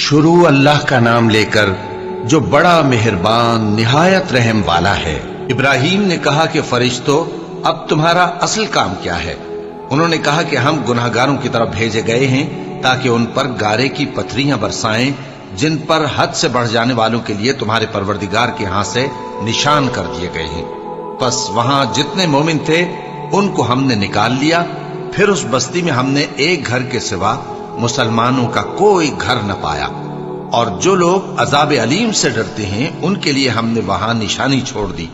شروع اللہ کا نام لے کر جو بڑا مہربان نہایت رحم والا ہے۔ ابراہیم نے کہا کہ فرشتوں، اب تمہارا اصل کام کیا ہے؟ انہوں نے کہا کہ ہم گناہگاروں کی طرف بھیجے گئے ہیں تاکہ ان پر گارے کی پتھریاں برسائیں جن پر حد سے بڑھ جانے والوں کے لیے تمہارے پروردگار کے ہاں سے نشان کر دیے گئے ہیں۔ پس وہاں جتنے مومن تھے ان کو ہم نے نکال لیا، پھر اس بستی میں ہم نے ایک گھر کے سوا مسلمانوں کا کوئی گھر نہ پایا، اور جو لوگ عذاب علیم سے ڈرتے ہیں ان کے لیے ہم نے وہاں نشانی چھوڑ دی۔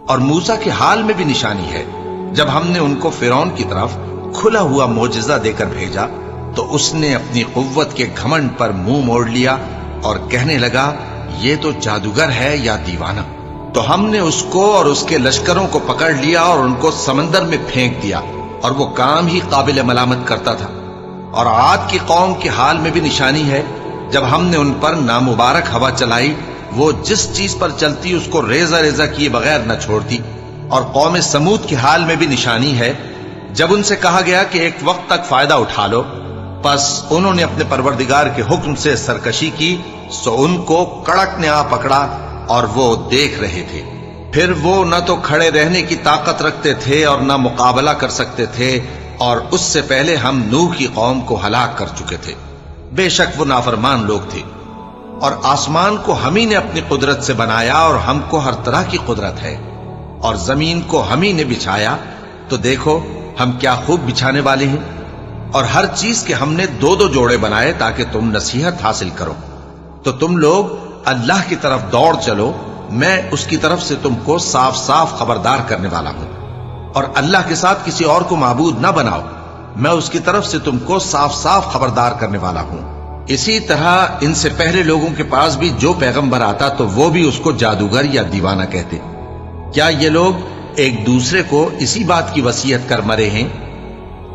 اور موسیٰ کے حال میں بھی نشانی ہے، جب ہم نے ان کو فرعون کی طرف کھلا ہوا معجزہ دے کر بھیجا تو اس نے اپنی قوت کے گھمنڈ پر منہ موڑ لیا اور کہنے لگا یہ تو جادوگر ہے یا دیوانہ۔ تو ہم نے اس کو اور اس کے لشکروں کو پکڑ لیا اور ان کو سمندر میں پھینک دیا، اور وہ کام ہی قابل ملامت کرتا تھا۔ اور عاد کی قوم کے حال میں بھی نشانی ہے، جب ہم نے ان پر نامبارک ہوا چلائی، وہ جس چیز پر چلتی اس کو ریزہ ریزہ کیے بغیر نہ چھوڑتی۔ اور قوم سمود کے حال میں بھی نشانی ہے، جب ان سے کہا گیا کہ ایک وقت تک فائدہ اٹھا لو، پس انہوں نے اپنے پروردگار کے حکم سے سرکشی کی، سو ان کو کڑک نے آ پکڑا اور وہ دیکھ رہے تھے۔ پھر وہ نہ تو کھڑے رہنے کی طاقت رکھتے تھے اور نہ مقابلہ کر سکتے تھے، اور اس سے پہلے ہم نوح کی قوم کو ہلاک کر چکے تھے۔ بے شک وہ نافرمان لوگ تھے۔ اور آسمان کو ہم ہی نے اپنی قدرت سے بنایا، اور ہم کو ہر طرح کی قدرت ہے۔ اور زمین کو ہم ہی نے بچھایا، تو دیکھو ہم کیا خوب بچھانے والے ہیں۔ اور ہر چیز کے ہم نے دو دو جوڑے بنائے تاکہ تم نصیحت حاصل کرو۔ تو تم لوگ اللہ کی طرف دوڑ چلو، میں اس کی طرف سے تم کو صاف صاف خبردار کرنے والا ہوں۔ اور اللہ کے ساتھ کسی اور کو معبود نہ بناؤ، میں اس کی طرف سے تم کو صاف صاف خبردار کرنے والا ہوں۔ اسی طرح ان سے پہلے لوگوں کے پاس بھی جو پیغمبر آتا تو وہ بھی اس کو جادوگر یا دیوانہ کہتے۔ کیا یہ لوگ ایک دوسرے کو اسی بات کی وصیت کر مرے ہیں؟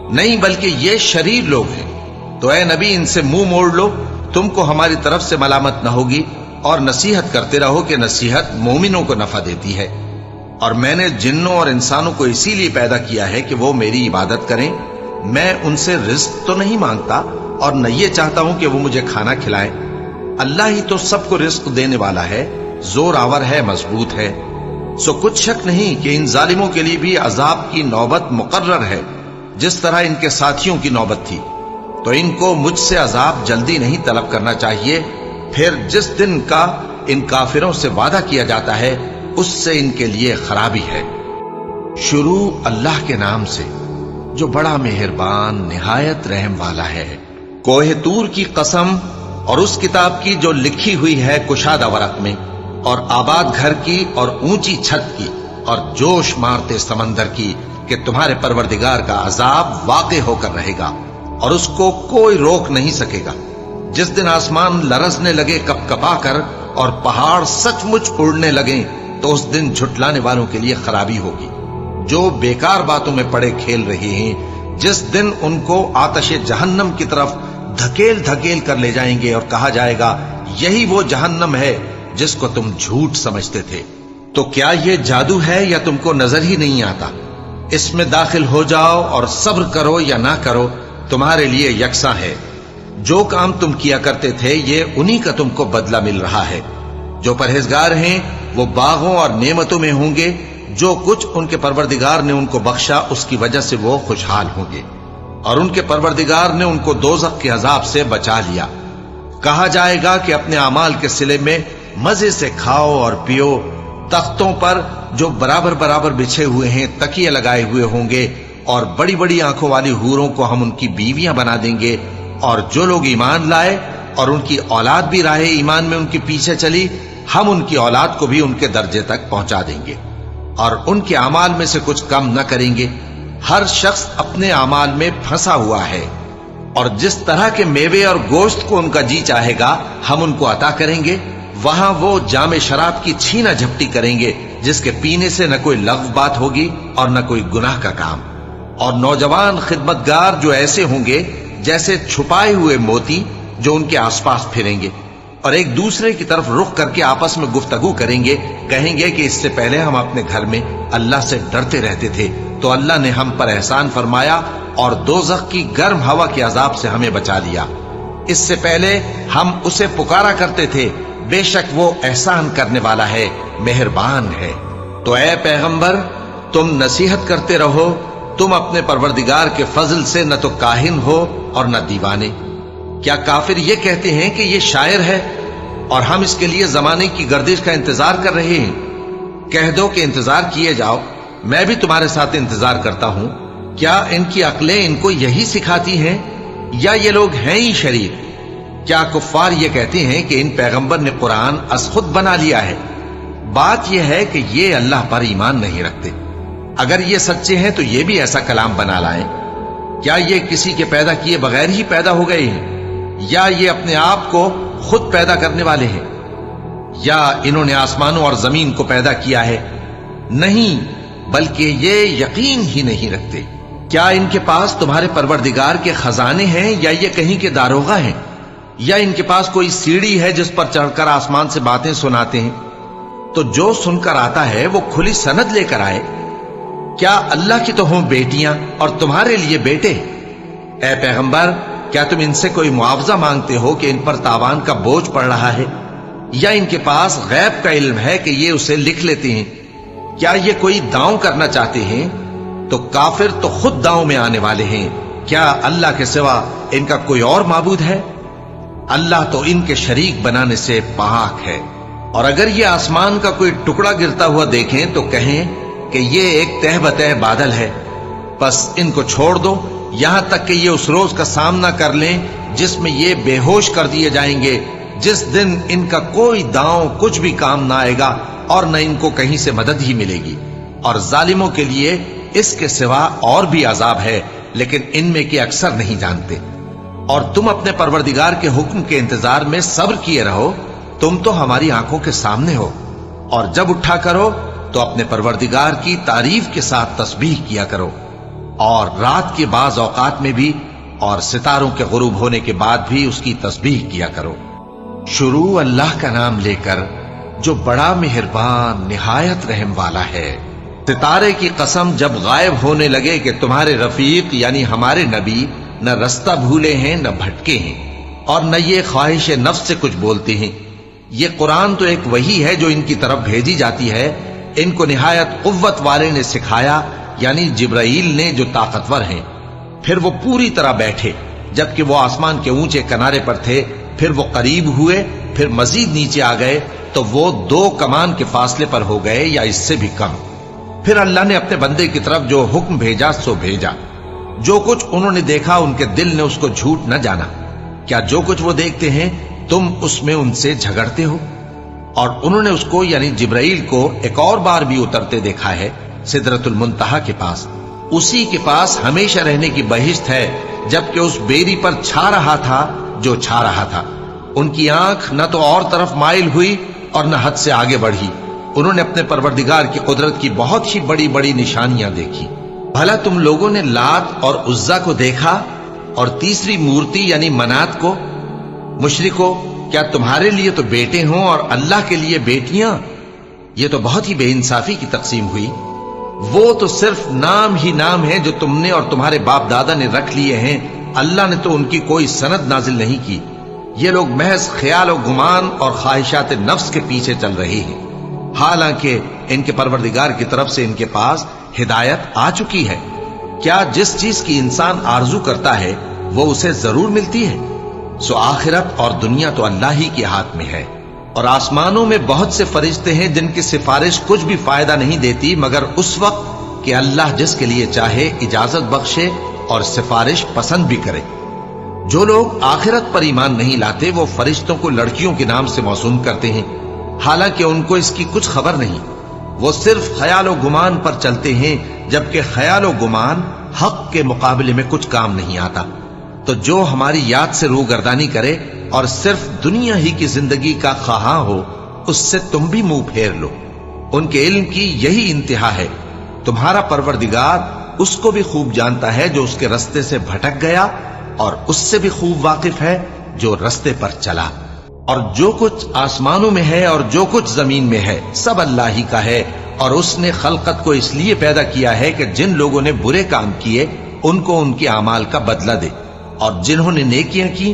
نہیں، بلکہ یہ شریر لوگ ہیں۔ تو اے نبی ان سے منہ موڑ لو، تم کو ہماری طرف سے ملامت نہ ہوگی، اور نصیحت کرتے رہو کہ نصیحت مومنوں کو نفع دیتی ہے۔ اور میں نے جنوں اور انسانوں کو اسی لیے پیدا کیا ہے کہ وہ میری عبادت کریں۔ میں ان سے رزق تو نہیں مانگتا، اور نہ یہ چاہتا ہوں کہ وہ مجھے کھانا کھلائیں۔ اللہ ہی تو سب کو رزق دینے والا ہے، زور آور ہے، مضبوط ہے۔ سو کچھ شک نہیں کہ ان ظالموں کے لیے بھی عذاب کی نوبت مقرر ہے، جس طرح ان کے ساتھیوں کی نوبت تھی۔ تو ان کو مجھ سے عذاب جلدی نہیں طلب کرنا چاہیے، پھر جس دن کا ان کافروں سے وعدہ کیا جاتا ہے اس سے ان کے لیے خرابی ہے۔ شروع اللہ کے نام سے جو بڑا مہربان نہایت رحم والا ہے۔ کوہ طور کی قسم، اور اس کتاب کی جو لکھی ہوئی ہے کشادہ ورق میں، اور آباد گھر کی اور اونچی چھت کی، اور جوش مارتے سمندر کی، کہ تمہارے پروردگار کا عذاب واقع ہو کر رہے گا اور اس کو کوئی روک نہیں سکے گا۔ جس دن آسمان لرزنے لگے کپ کپا کر اور پہاڑ سچ مچ اڑنے لگیں، تو اس دن جھٹلانے والوں کے لیے خرابی ہوگی جو بیکار باتوں میں پڑے کھیل رہے ہیں۔ جس دن ان کو آتش جہنم کی طرف دھکیل دھکیل کر لے جائیں گے اور کہا جائے گا یہی وہ جہنم ہے جس کو تم جھوٹ سمجھتے تھے۔ تو کیا یہ جادو ہے یا تم کو نظر ہی نہیں آتا؟ اس میں داخل ہو جاؤ اور صبر کرو یا نہ کرو، تمہارے لیے یکساں ہے۔ جو کام تم کیا کرتے تھے یہ انہی کا تم کو بدلہ مل رہا ہے۔ جو پرہیزگار ہیں وہ باغوں اور نعمتوں میں ہوں گے، جو کچھ ان کے پروردگار نے ان کو بخشا اس کی وجہ سے وہ خوشحال ہوں گے، اور ان کے پروردگار نے ان کو دوزخ کے عذاب سے بچا لیا۔ کہا جائے گا کہ اپنے اعمال کے صلے میں مزے سے کھاؤ اور پیو، تختوں پر جو برابر برابر بچھے ہوئے ہیں تکیے لگائے ہوئے ہوں گے، اور بڑی بڑی آنکھوں والی حوروں کو ہم ان کی بیویاں بنا دیں گے۔ اور جو لوگ ایمان لائے اور ان کی اولاد بھی راہ ایمان میں ان کے پیچھے چلی، ہم ان کی اولاد کو بھی ان کے درجے تک پہنچا دیں گے، اور ان کے اعمال میں سے کچھ کم نہ کریں گے۔ ہر شخص اپنے اعمال میں پھنسا ہوا ہے، اور جس طرح کے میوے اور گوشت کو ان کا جی چاہے گا ہم ان کو عطا کریں گے۔ وہاں وہ جام شراب کی چھینا جھپٹی کریں گے، جس کے پینے سے نہ کوئی لغو بات ہوگی اور نہ کوئی گناہ کا کام۔ اور نوجوان خدمتگار جو ایسے ہوں گے جیسے چھپائے ہوئے موتی جو ان کے آس پاس پھریں گے، اور ایک دوسرے کی طرف رخ کر کے آپس میں گفتگو کریں گے، کہیں گے کہ اس سے پہلے ہم اپنے گھر میں اللہ سے ڈرتے رہتے تھے، تو اللہ نے ہم پر احسان فرمایا اور دوزخ کی گرم ہوا کے عذاب سے ہمیں بچا لیا۔ اس سے پہلے ہم اسے پکارا کرتے تھے، بے شک وہ احسان کرنے والا ہے، مہربان ہے۔ تو اے پیغمبر تم نصیحت کرتے رہو، تم اپنے پروردگار کے فضل سے نہ تو کاہن ہو اور نہ دیوانے۔ کیا کافر یہ کہتے ہیں کہ یہ شاعر ہے اور ہم اس کے لیے زمانے کی گردش کا انتظار کر رہے ہیں؟ کہہ دو کہ انتظار کیے جاؤ، میں بھی تمہارے ساتھ انتظار کرتا ہوں۔ کیا ان کی عقلیں ان کو یہی سکھاتی ہیں یا یہ لوگ ہیں ہی شریر؟ کیا کفار یہ کہتے ہیں کہ ان پیغمبر نے قرآن از خود بنا لیا ہے؟ بات یہ ہے کہ یہ اللہ پر ایمان نہیں رکھتے۔ اگر یہ سچے ہیں تو یہ بھی ایسا کلام بنا لائیں۔ کیا یہ کسی کے پیدا کیے بغیر ہی پیدا ہو گئے ہیں یا یہ اپنے آپ کو خود پیدا کرنے والے ہیں؟ یا انہوں نے آسمانوں اور زمین کو پیدا کیا ہے؟ نہیں، بلکہ یہ یقین ہی نہیں رکھتے۔ کیا ان کے پاس تمہارے پروردگار کے خزانے ہیں یا یہ کہیں کے داروغہ ہیں؟ یا ان کے پاس کوئی سیڑھی ہے جس پر چڑھ کر آسمان سے باتیں سناتے ہیں؟ تو جو سن کر آتا ہے وہ کھلی سند لے کر آئے۔ کیا اللہ کی تو ہوں بیٹیاں اور تمہارے لیے بیٹے؟ اے پیغمبر کیا تم ان سے کوئی معاوضہ مانگتے ہو کہ ان پر تاوان کا بوجھ پڑ رہا ہے؟ یا ان کے پاس غیب کا علم ہے کہ یہ اسے لکھ لیتے ہیں؟ کیا یہ کوئی داؤں کرنا چاہتے ہیں؟ تو کافر تو خود داؤں میں آنے والے ہیں۔ کیا اللہ کے سوا ان کا کوئی اور معبود ہے؟ اللہ تو ان کے شریک بنانے سے پاک ہے۔ اور اگر یہ آسمان کا کوئی ٹکڑا گرتا ہوا دیکھیں تو کہیں کہ یہ ایک تہ بتہ بادل ہے، بس ان کو چھوڑ دو یہاں تک کہ یہ اس روز کا سامنا کر لیں جس میں یہ بے ہوش کر دیے جائیں گے، جس دن ان کا کوئی داؤں کچھ بھی کام نہ آئے گا اور نہ ان کو کہیں سے مدد ہی ملے گی۔ اور ظالموں کے لیے اس کے سوا اور بھی عذاب ہے، لیکن ان میں کے اکثر نہیں جانتے۔ اور تم اپنے پروردگار کے حکم کے انتظار میں صبر کیے رہو، تم تو ہماری آنکھوں کے سامنے ہو۔ اور جب اٹھا کرو تو اپنے پروردگار کی تعریف کے ساتھ تسبیح کیا کرو، اور رات کے بعض اوقات میں بھی اور ستاروں کے غروب ہونے کے بعد بھی اس کی تسبیح کیا کرو۔ شروع اللہ کا نام لے کر جو بڑا مہربان نہایت رحم والا ہے۔ ستارے کی قسم جب غائب ہونے لگے کہ تمہارے رفیق یعنی ہمارے نبی نہ رستہ بھولے ہیں نہ بھٹکے ہیں، اور نہ یہ خواہش نفس سے کچھ بولتے ہیں۔ یہ قرآن تو ایک وحی ہے جو ان کی طرف بھیجی جاتی ہے، ان کو نہایت قوت والے نے سکھایا، یعنی جبرائیل نے جو طاقتور ہیں۔ پھر وہ پوری طرح بیٹھے جبکہ وہ آسمان کے اونچے کنارے پر تھے، پھر وہ قریب ہوئے، پھر مزید نیچے آ گئے تو وہ 2 کمان کے فاصلے پر ہو گئے یا اس سے بھی کم۔ پھر اللہ نے اپنے بندے کی طرف جو حکم بھیجا سو بھیجا۔ جو کچھ انہوں نے دیکھا ان کے دل نے اس کو جھوٹ نہ جانا۔ کیا جو کچھ وہ دیکھتے ہیں تم اس میں ان سے جھگڑتے ہو؟ اور انہوں نے اس کو یعنی جبرائیل کو ایک اور بار بھی اترتے دیکھا ہے سدرۃ المنتہا کے پاس۔ اسی کے پاس ہمیشہ رہنے کی بہشت ہے، جبکہ اس بیری پر چھا رہا تھا جو چھا رہا تھا۔ ان کی آنکھ نہ تو اور طرف مائل ہوئی اور نہ حد سے آگے بڑھی۔ انہوں نے اپنے پروردگار کی قدرت کی بہت ہی بڑی بڑی نشانیاں دیکھی۔ بھلا تم لوگوں نے لات اور عزا کو دیکھا اور تیسری مورتی یعنی منات کو؟ مشرکو کیا تمہارے لیے تو بیٹے ہوں اور اللہ کے لیے بیٹیاں؟ یہ تو بہت ہی بے انصافی کی تقسیم ہوئی۔ وہ تو صرف نام ہی نام ہے جو تم نے اور تمہارے باپ دادا نے رکھ لیے ہیں، اللہ نے تو ان کی کوئی سند نازل نہیں کی۔ یہ لوگ محض خیال و گمان اور خواہشات نفس کے پیچھے چل رہے ہیں، حالانکہ ان کے پروردگار کی طرف سے ان کے پاس ہدایت آ چکی ہے۔ کیا جس چیز کی انسان آرزو کرتا ہے وہ اسے ضرور ملتی ہے؟ سو آخرت اور دنیا تو اللہ ہی کے ہاتھ میں ہے۔ اور آسمانوں میں بہت سے فرشتے ہیں جن کی سفارش کچھ بھی فائدہ نہیں دیتی مگر اس وقت کہ اللہ جس کے لیے چاہے اجازت بخشے اور سفارش پسند بھی کرے۔ جو لوگ آخرت پر ایمان نہیں لاتے وہ فرشتوں کو لڑکیوں کے نام سے موسوم کرتے ہیں، حالانکہ ان کو اس کی کچھ خبر نہیں۔ وہ صرف خیال و گمان پر چلتے ہیں، جبکہ خیال و گمان حق کے مقابلے میں کچھ کام نہیں آتا۔ تو جو ہماری یاد سے روگردانی کرے اور صرف دنیا ہی کی زندگی کا خواہاں ہو، اس سے تم بھی منہ پھیر لو۔ ان کے علم کی یہی انتہا ہے۔ تمہارا پروردگار اس کو بھی خوب جانتا ہے جو اس کے رستے سے بھٹک گیا، اور اس سے بھی خوب واقف ہے جو رستے پر چلا۔ اور جو کچھ آسمانوں میں ہے اور جو کچھ زمین میں ہے سب اللہ ہی کا ہے، اور اس نے خلقت کو اس لیے پیدا کیا ہے کہ جن لوگوں نے برے کام کیے ان کو ان کے اعمال کا بدلہ دے، اور جنہوں نے نیکیاں کی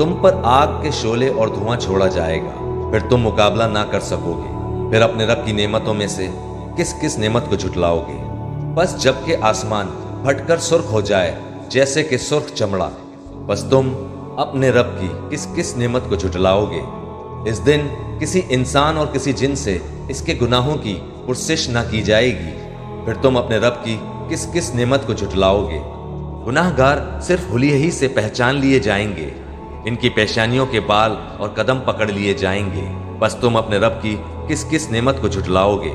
تم پر آگ کے شعلے اور دھواں چھوڑا جائے گا، پھر تم مقابلہ نہ کر سکو گے۔ پھر اپنے رب کی نعمتوں میں سے کس کس نعمت کو جھٹلاؤ گے؟ بس جب کہ آسمان پھٹ کر سرخ ہو جائے جیسے کہ سرخ چمڑا، بس تم اپنے رب کی کس کس نعمت کو جھٹلاؤ گے؟ اس دن کسی انسان اور کسی جن سے اس کے گناہوں کی پرسش نہ کی جائے گی، پھر تم اپنے رب کی کس کس نعمت کو جھٹلاؤ گے؟ گناہ گار صرف حلیے ہی سے پہچان لیے جائیں گے، ان کی پیشانیوں کے بال اور قدم پکڑ لیے جائیں گے، بس تم اپنے رب کی کس کس نعمت کو جھٹلاؤ گے؟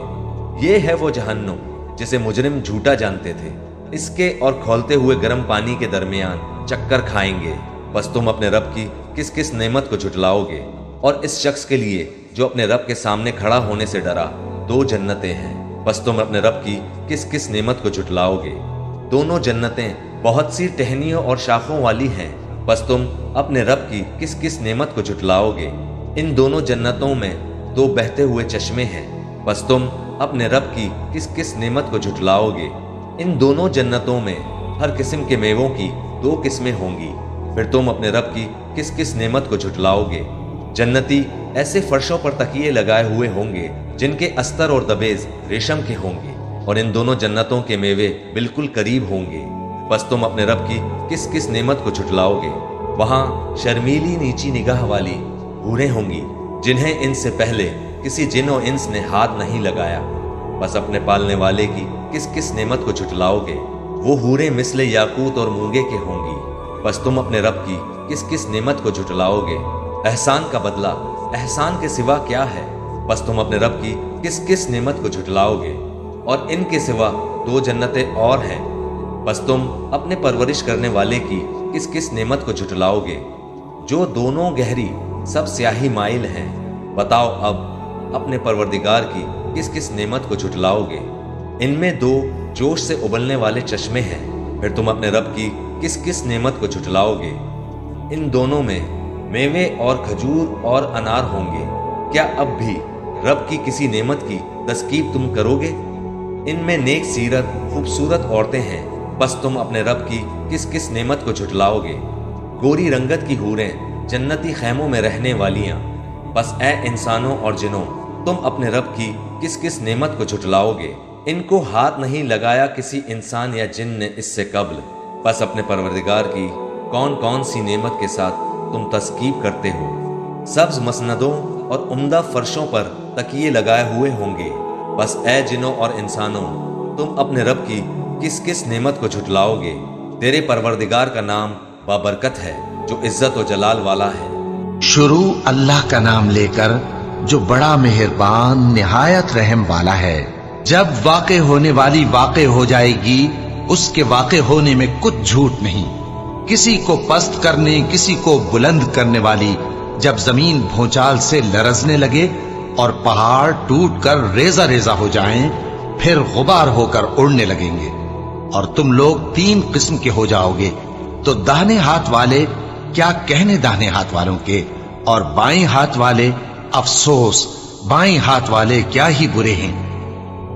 یہ ہے وہ جہنم جسے مجرم جھوٹا جانتے تھے، اس کے اور کھولتے ہوئے گرم پانی کے درمیان چکر کھائیں گے، بس تم اپنے رب کی کس کس نعمت کو جھٹلاؤ گے؟ اور اس شخص کے لیے جو اپنے رب کے سامنے کھڑا ہونے سے ڈرا 2 جنتیں ہیں، بس تم اپنے رب کی کس کس نعمت کو جھٹلاؤ گے؟ دونوں جنتیں بہت سی ٹہنیوں اور شاخوں والی ہیں، بس تم اپنے رب کی کس کس نعمت کو جھٹلاؤ گے؟ ان دونوں جنتوں میں 2 بہتے ہوئے چشمے ہیں، بس تم اپنے رب کی کس کس نعمت کو جھٹلاؤ گے؟ ان دونوں جنتوں میں ہر قسم کے میووں کی 2 قسمیں ہوں گی، پھر تم اپنے رب کی کس کس نعمت کو جھٹلاؤ گے؟ جنتی ایسے فرشوں پر تکیے لگائے ہوئے ہوں گے جن کے استر اور دبیز ریشم کے ہوں گے، اور ان دونوں جنتوں کے میوے بالکل قریب ہوں گے، بس تم اپنے رب کی کس کس نعمت کو جھٹلاؤ گے؟ وہاں شرمیلی نیچی نگاہ والی حوریں ہوں گی جنہیں ان سے پہلے کسی جن و انس نے ہاتھ نہیں لگایا، بس اپنے پالنے والے کی کس کس نعمت کو جھٹلاؤ گے؟ وہ حوریں مثل یاقوت اور مونگے کے ہوں گی، بس تم اپنے رب کی کس کس نعمت کو جھٹلاؤ گے؟ احسان کا بدلہ احسان کے سوا کیا ہے؟ بس تم اپنے رب کی کس کس نعمت کو جھٹلاؤ گے؟ اور ان کے سوا 2 جنتیں اور ہیں، بس تم اپنے پرورش کرنے والے کی کس کس نعمت کو جھٹلاؤ گے؟ جو دونوں گہری سب سیاہی مائل ہیں، بتاؤ اب اپنے پروردگار کی کس کس نعمت کو جھٹلاؤ گے؟ ان میں 2 جوش سے ابلنے والے چشمے ہیں، پھر تم اپنے رب کی کس کس نعمت کو جھٹلاؤ گے؟ ان دونوں میں میوے اور کھجور اور انار ہوں گے، کیا اب بھی رب کی کسی نعمت کی تذکیر تم کرو گے؟ ان میں نیک سیرت خوبصورت عورتیں ہیں، بس تم اپنے رب کی کس کس نعمت کو جھٹلاؤ گے؟ گوری رنگت کی حوریں جنتی خیموں میں رہنے والیاں، بس اے انسانوں اور جنوں تم اپنے رب کی کس کس نعمت کو جھٹلاؤ گے؟ ان کو ہاتھ نہیں لگایا کسی انسان یا جن نے اس سے قبل، بس اپنے پروردگار کی کون کون سی نعمت کے ساتھ تم تذکیر کرتے ہو؟ سبز مسندوں اور عمدہ فرشوں پر تکیے لگائے ہوئے ہوں گے، بس اے جنوں اور انسانوں تم اپنے رب کی کس کس نعمت کو جھٹلاؤ گے؟ تیرے پروردگار کا نام بابرکت ہے جو عزت و جلال والا ہے۔ شروع اللہ کا نام لے کر جو بڑا مہربان نہایت رحم والا ہے۔ جب واقع ہونے والی واقع ہو جائے گی، اس کے واقع ہونے میں کچھ جھوٹ نہیں۔ کسی کو پست کرنے کسی کو بلند کرنے والی جب زمین بھونچال سے لرزنے لگے اور پہاڑ ٹوٹ کر ریزہ ریزہ ہو جائیں، پھر غبار ہو کر اڑنے لگیں گے، اور تم لوگ 3 قسم کے ہو جاؤ گے، تو داہنے ہاتھ والے کیا کہنے داہنے ہاتھ والوں کے، اور بائیں ہاتھ والے افسوس بائیں ہاتھ والے کیا ہی برے ہیں،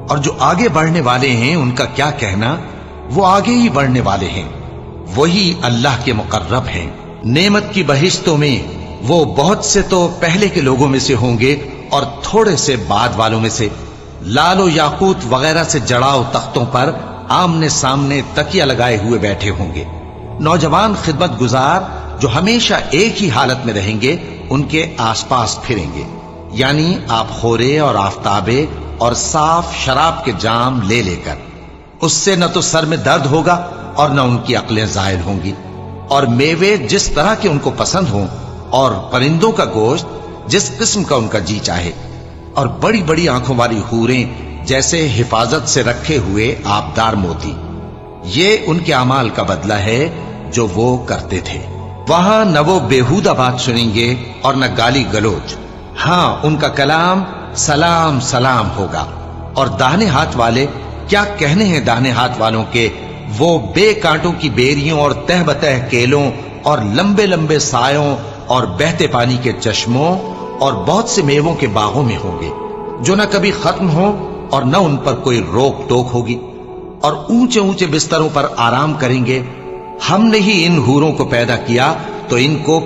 اور جو آگے بڑھنے والے ہیں ان کا کیا کہنا، وہ آگے ہی بڑھنے والے ہیں، وہی اللہ کے مقرب ہیں۔ نعمت کی بہشتوں میں وہ بہت سے تو پہلے کے لوگوں میں سے ہوں گے اور تھوڑے سے بعد والوں میں سے، لال و یاقوت وغیرہ سے جڑاؤ تختوں پر آمنے سامنے تکیہ لگائے ہوئے بیٹھے ہوں گے۔ نوجوان خدمت گزار جو ہمیشہ ایک ہی حالت میں رہیں گے ان کے آس پاس پھریں گے، یعنی آب خورے اور آفتابے اور صاف شراب کے جام لے لے کر۔ اس سے نہ تو سر میں درد ہوگا اور نہ ان کی عقلیں زائل ہوں گی، اور میوے جس طرح کے ان کو پسند ہوں، اور پرندوں کا گوشت جس قسم کا ان کا جی چاہے، اور بڑی بڑی آنکھوں والی حوریں جیسے حفاظت سے رکھے ہوئے آبدار موتی۔ یہ ان کے اعمال کا بدلہ ہے جو وہ کرتے تھے۔ وہاں نہ وہ بیہودہ بات سنیں گے اور نہ گالی گلوچ، ہاں ان کا کلام سلام سلام ہوگا۔ اور داہنے ہاتھ والے کیا کہنے ہیں داہنے ہاتھ والوں کے، وہ بے کانٹوں کی بیریوں اور تہ بتہ کیلوں اور لمبے لمبے سایوں اور بہتے پانی کے چشموں اور بہت سے میووں کے باغوں میں ہوں گے، جو نہ کبھی ختم ہو اور نہ ان پر کوئی روک ٹوک ہوگی، اور اونچے اونچے بستروں پر آرام کریں گے۔ ہم نے ہی ان حوروں کو پیدا کیا تو ان کو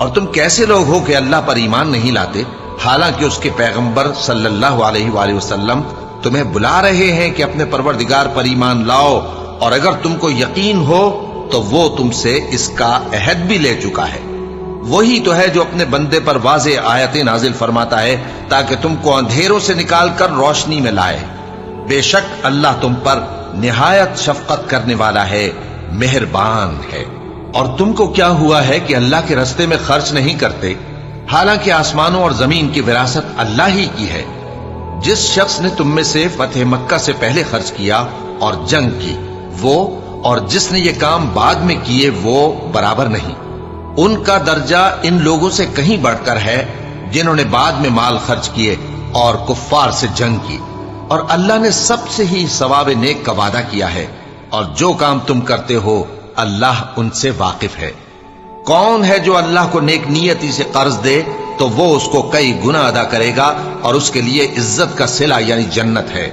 اور تم کیسے لوگ ہو کہ اللہ پر ایمان نہیں لاتے، حالانکہ اس کے پیغمبر صلی اللہ علیہ وآلہ وسلم تمہیں بلا رہے ہیں کہ اپنے پروردگار پر ایمان لاؤ، اور اگر تم کو یقین ہو تو وہ تم سے اس کا عہد بھی لے چکا ہے۔ وہی تو ہے جو اپنے بندے پر واضح آیتیں نازل فرماتا ہے تاکہ تم کو اندھیروں سے نکال کر روشنی میں لائے۔ بے شک اللہ تم پر نہایت شفقت کرنے والا ہے، مہربان ہے۔ اور تم کو کیا ہوا ہے کہ اللہ کے رستے میں خرچ نہیں کرتے، حالانکہ آسمانوں اور زمین کی وراثت اللہ ہی کی ہے؟ جس شخص نے تم میں سے فتح مکہ سے پہلے خرچ کیا اور جنگ کی، وہ اور جس نے یہ کام بعد میں کیے وہ برابر نہیں۔ ان کا درجہ ان لوگوں سے کہیں بڑھ کر ہے جنہوں نے بعد میں مال خرچ کیے اور کفار سے جنگ کی، اور اللہ نے سب سے ہی ثواب نیک کا وعدہ کیا ہے، اور جو کام تم کرتے ہو اللہ ان سے واقف ہے۔ کون ہے جو اللہ کو نیک نیتی سے قرض دے تو وہ اس کو کئی گنا ادا کرے گا، اور اس کے لیے عزت کا صلہ یعنی جنت ہے۔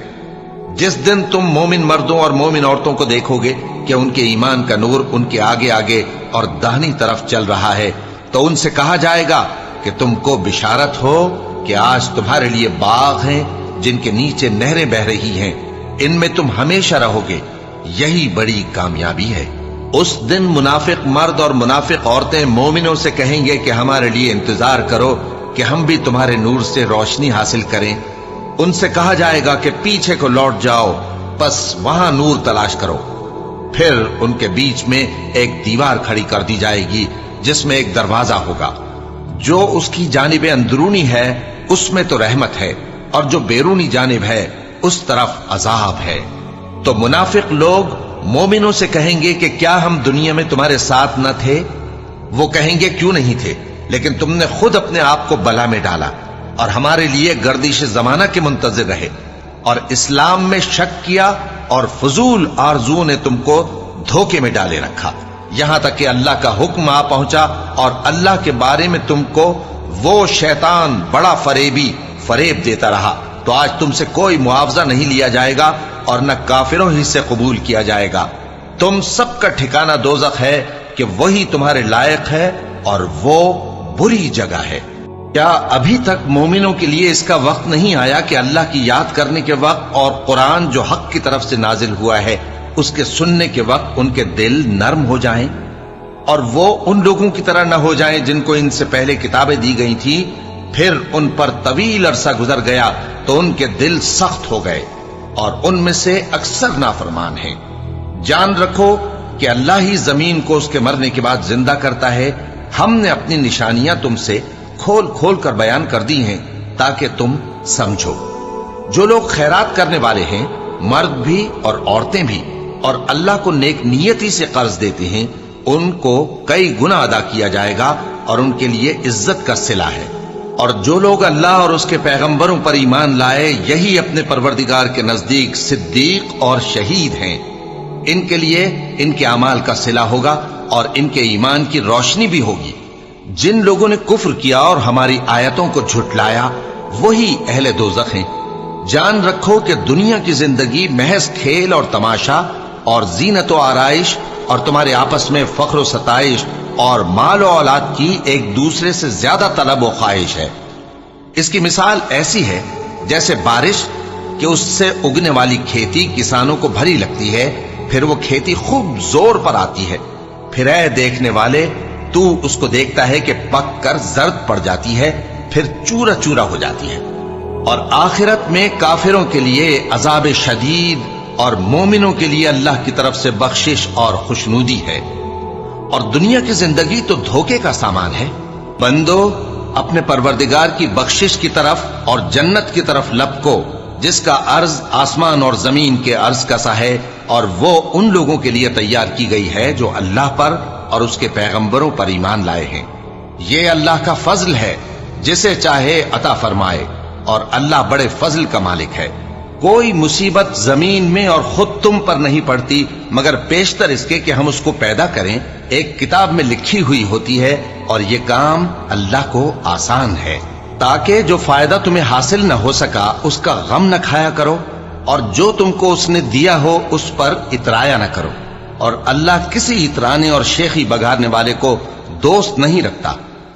جس دن تم مومن مردوں اور مومن عورتوں کو دیکھو گے کہ ان کے ایمان کا نور ان کے آگے آگے اور داہنی طرف چل رہا ہے، تو ان سے کہا جائے گا کہ تم کو بشارت ہو کہ آج تمہارے لیے باغ ہیں جن کے نیچے نہریں بہ رہی ہیں، ان میں تم ہمیشہ رہو گے، یہی بڑی کامیابی ہے۔ اس دن منافق مرد اور منافق عورتیں مومنوں سے کہیں گے کہ ہمارے لیے انتظار کرو کہ ہم بھی تمہارے نور سے روشنی حاصل کریں۔ ان سے کہا جائے گا کہ پیچھے کو لوٹ جاؤ، بس وہاں نور تلاش کرو۔ پھر ان کے بیچ میں ایک دیوار کھڑی کر دی جائے گی جس میں ایک دروازہ ہوگا، جو اس کی جانب اندرونی ہے اس میں تو رحمت ہے، اور جو بیرونی جانب ہے اس طرف عذاب ہے۔ تو منافق لوگ مومنوں سے کہیں گے کہ کیا ہم دنیا میں تمہارے ساتھ نہ تھے؟ وہ کہیں گے کیوں نہیں تھے، لیکن تم نے خود اپنے آپ کو بلا میں ڈالا اور ہمارے لیے گردش زمانہ کے منتظر رہے، اور اسلام میں شک کیا، اور فضول آرزو نے تم کو دھوکے میں ڈالے رکھا، یہاں تک کہ اللہ کا حکم آ پہنچا، اور اللہ کے بارے میں تم کو وہ شیطان بڑا فریبی فریب دیتا رہا۔ تو آج تم سے کوئی معاوضہ نہیں لیا جائے گا اور نہ کافروں ہی سے قبول کیا جائے گا۔ تم سب کا ٹھکانہ دوزخ ہے کہ وہی تمہارے لائق ہے، اور وہ بری جگہ ہے۔ کیا ابھی تک مومنوں کے لیے اس کا وقت نہیں آیا کہ اللہ کی یاد کرنے کے وقت اور قرآن جو حق کی طرف سے نازل ہوا ہے اس کے سننے کے وقت ان کے دل نرم ہو جائیں، اور وہ ان لوگوں کی طرح نہ ہو جائیں جن کو ان سے پہلے کتابیں دی گئی تھی، پھر ان پر طویل عرصہ گزر گیا تو ان کے دل سخت ہو گئے، اور ان میں سے اکثر نافرمان ہیں۔ جان رکھو کہ اللہ ہی زمین کو اس کے مرنے کے بعد زندہ کرتا ہے۔ ہم نے اپنی نشانیاں تم سے کھول کھول کر بیان کر دی ہیں تاکہ تم سمجھو۔ جو لوگ خیرات کرنے والے ہیں، مرد بھی اور عورتیں بھی، اور اللہ کو نیک نیتی سے قرض دیتے ہیں، ان کو کئی گنا ادا کیا جائے گا اور ان کے لیے عزت کا صلہ ہے۔ اور جو لوگ اللہ اور اس کے پیغمبروں پر ایمان لائے، یہی اپنے پروردگار کے نزدیک صدیق اور شہید ہیں۔ ان کے لیے ان کے اعمال کا صلہ ہوگا اور ان کے ایمان کی روشنی بھی ہوگی۔ جن لوگوں نے کفر کیا اور ہماری آیتوں کو جھٹلایا وہی اہل دوزخ ہیں۔ جان رکھو کہ دنیا کی زندگی محض کھیل اور تماشا اور زینت و آرائش اور تمہارے آپس میں فخر و ستائش اور مال و اولاد کی ایک دوسرے سے زیادہ طلب و خواہش ہے۔ اس کی مثال ایسی ہے جیسے بارش کہ اس سے اگنے والی کھیتی کسانوں کو بھری لگتی ہے، پھر وہ کھیتی خوب زور پر آتی ہے، پھر اے دیکھنے والے تو اس کو دیکھتا ہے کہ پک کر زرد پڑ جاتی ہے، پھر چورا چورا ہو جاتی ہے۔ اور آخرت میں کافروں کے لیے عذاب شدید اور مومنوں کے لیے اللہ کی طرف سے بخشش اور خوشنودی ہے۔ اور دنیا کی زندگی تو دھوکے کا سامان ہے۔ بندو اپنے پروردگار کی بخشش کی طرف اور جنت کی طرف لپکو جس کا عرض آسمان اور زمین کے عرض کا سا ہے، اور وہ ان لوگوں کے لیے تیار کی گئی ہے جو اللہ پر اور اس کے پیغمبروں پر ایمان لائے ہیں۔ یہ اللہ کا فضل ہے، جسے چاہے عطا فرمائے، اور اللہ بڑے فضل کا مالک ہے۔ کوئی مصیبت زمین میں اور خود تم پر نہیں پڑتی مگر پیشتر اس کے کہ ہم اس کو پیدا کریں، ایک کتاب میں لکھی ہوئی ہوتی ہے، اور یہ کام اللہ کو آسان ہے، تاکہ جو فائدہ تمہیں حاصل نہ ہو سکا اس کا غم نہ کھایا کرو، اور جو تم کو اس نے دیا ہو اس پر اترایا نہ کرو۔ اور اللہ کسی اترانے اور شیخی بگاڑنے والے کو دوست نہیں رکھتا۔